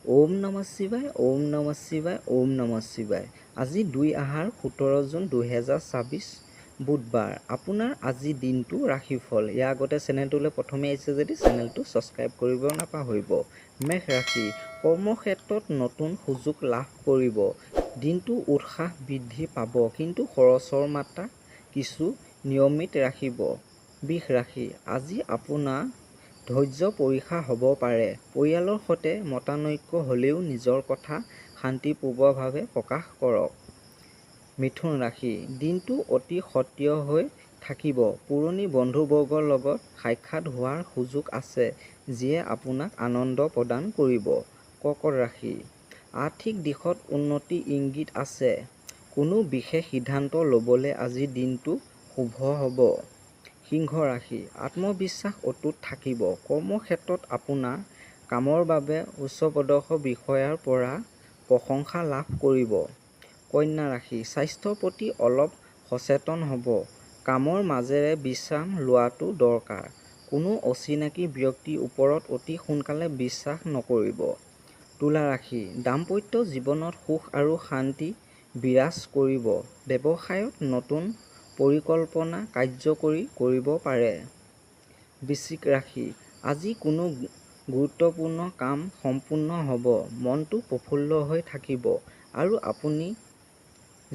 ওম নমঃ শিৱায়, ওম নমঃ শিৱায়, ওম নমঃ শিৱায়। আজি 2 আহাৰ 17 জুন 2024 বুধবাৰ। আপোনাৰ আজি দিনটো ৰাশিফল। ইয়াৰ আগতে চেনেলটোলৈ প্ৰথমে আহিছে যদি চেনেলটো ছাবস্ক্ৰাইব কৰিব নাপাহৰিব। মেষ ৰাশি, কৰ্মক্ষেত্ৰত নতুন সুযোগ লাভ কৰিব। দিনটো উৎসাহ বৃদ্ধি পাব, কিন্তু খৰচৰ মাত্ৰা কিছু নিয়মিত ৰাখিব। বৃষ ৰাশি, আজি আপোনাৰ ধৈৰ্য পৰীক্ষা হ'ব পাৰে। পৰিয়ালৰ সৈতে মতানৈক্য হ'লেও নিজৰ কথা শান্তিপূৰ্ণভাৱে প্ৰকাশ কৰক। মিথুন ৰাশি, দিনটো অতি সক্ৰিয় হৈ থাকিব। পুৰণি বন্ধুবৰ্গৰ লগত সাক্ষাৎ হোৱাৰ সুযোগ আছে, যিয়ে আপোনাক আনন্দ প্ৰদান কৰিব। কৰ্কট ৰাশি, আৰ্থিক দিশত উন্নতিৰ ইংগিত আছে। কোনো বিশেষ সিদ্ধান্ত ল'বলৈ আজি দিনটো শুভ হ'ব। সিংহ ৰাশি, আত্মবিশ্বাস অটুট থাকিব। কৰ্মক্ষেত্ৰত আপোনাৰ কামৰ বাবে উচ্চপদস্থ বিষয়াৰ পৰা প্ৰশংসা লাভ কৰিব। কন্যা ৰাশি, স্বাস্থ্যৰ প্ৰতি অলপ সচেতন হ'ব। কামৰ মাজেৰে বিশ্ৰাম লোৱাটো দৰকাৰ। কোনো অচিনাকি ব্যক্তিৰ ওপৰত অতি সোনকালে বিশ্বাস নকৰিব। তুলা ৰাশি, দাম্পত্য জীৱনত সুখ আৰু শান্তি বিৰাজ কৰিব। ব্যৱসায়ত নতুন পৰিকল্পনা কাৰ্যকৰী কৰিব পাৰে। বৃশ্চিক ৰাশি, আজি কোনো গুৰুত্বপূৰ্ণ কাম সম্পূৰ্ণ হ'ব। মনটো প্ৰফুল্ল হৈ থাকিব আৰু আপুনি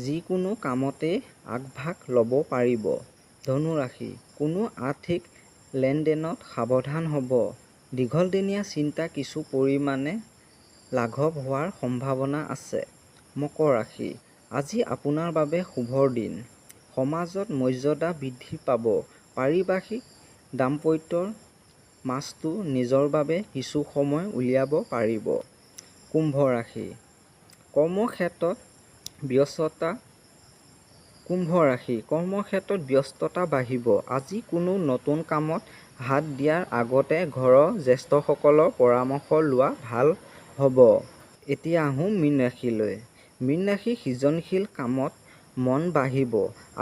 যিকোনো কামতে আগভাগ ল'ব পাৰিব। ধনু ৰাশি, কোনো আৰ্থিক লেনদেনত সাৱধান হ'ব। দীৰ্ঘদিনীয়া চিন্তা কিছু পৰিমাণে লাঘৱ হোৱাৰ সম্ভাৱনা আছে। মকৰ ৰাশি, আজি আপোনাৰ বাবে শুভৰ দিন। সমাজত মৰ্যাদা বৃদ্ধি পাব। পাৰিবাৰিক দাম্পত্যৰ মাজতো নিজৰ বাবে কিছু সময় উলিয়াব পাৰিব। কুম্ভ ৰাশি, কৰ্মক্ষেত্ৰত ব্যস্ততা বাঢ়িব। আজি কোনো নতুন কামত হাত দিয়াৰ আগতে ঘৰৰ জ্যেষ্ঠসকলৰ পৰামৰ্শ লোৱা ভাল হ'ব। এতিয়া আহোঁ মীন ৰাশিলৈ। মীন ৰাশি, সৃজনশীল কামত মন বাঢ়িব।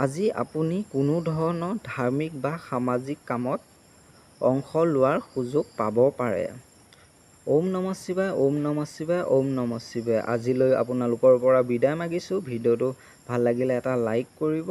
আজি আপুনি কোনো ধৰণৰ ধাৰ্মিক বা সামাজিক কামত অংশ লোৱাৰ সুযোগ পাব পাৰে। ওম নমঃ শিৱায়, ওম নমঃ শিৱায়, ওম নমঃ শিৱায়। আজিলৈ আপোনালোকৰ পৰা বিদায় মাগিছোঁ। ভিডিঅ'টো ভাল লাগিলে এটা লাইক কৰিব।